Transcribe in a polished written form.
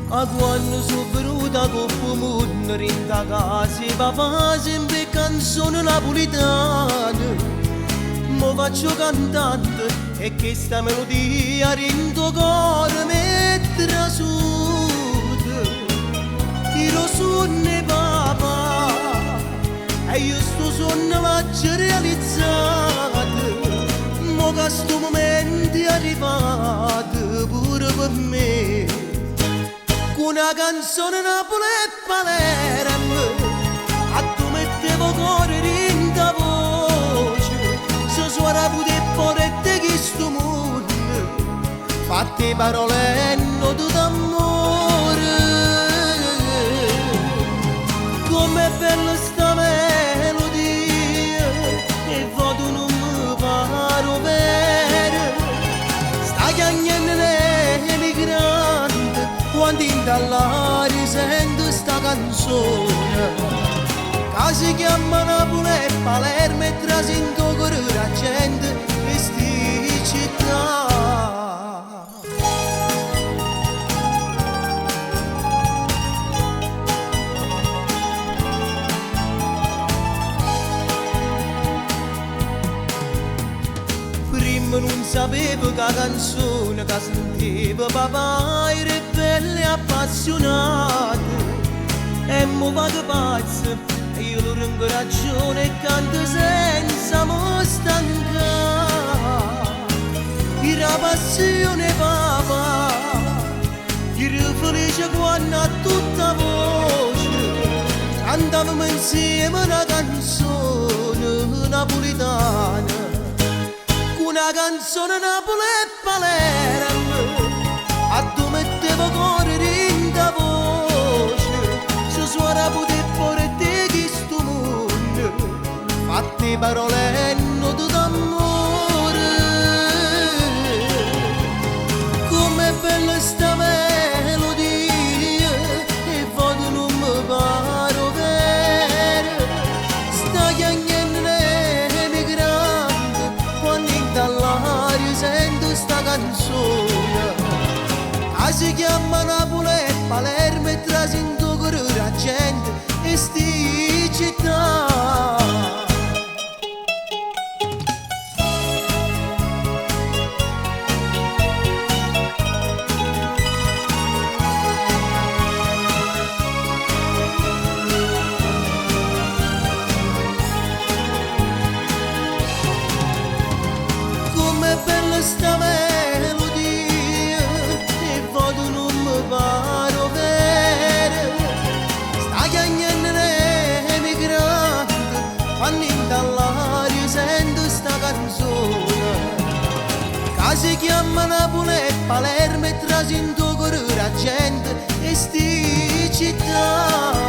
A quando sono venuta con Pumun rinda casa papà sempre canzone napolitana. Mo faccio cantante e che sta melodia rindo cuore metterà su. Tiro sonne papà e io sto sonno l'ho realizzato. Mo che sto momento è arrivato pure per me. Una canzone Napoli e Palermo, a tu mettevo cuore in da voce, se suora pute porette che sto mondo, fatte parole e note d'amore. Com'è bella sta melodia, e voto non mi paro vero, sta chiagnendo l'emigrante. Quando in dall'aria sento sta canzone che si chiama Napoli e Palermo e trasento cuore la gente di sti città. Prima non sapevo che la canzone che sentivo papà era bella e appassionata. E mo vado pazzo e io lo ringrazio e canto senza mo stancare. Era passione papà, ero felice quando a tutta voce cantavamo insieme una canzone napolitana. Una canzone Napoli e Palermo, a tu mettevo cuore in da voce, se suora pute porette che sto mondo, fatte parole e note d'amore. Com'è bella sta melodia, e voto non mi paro vero, sta chiagnendo l'emigrante, quando dall'aria sento sta canzone che si chiama Napoli e Palermo e trasento cuore la gente e sti città. Sta melodia e voto non mi paro vero, sta chiagnendo l'emigrante quando in dall'aria sento sta canzone che si chiama Napoli e Palermo e trasento cuore la gente e sti città.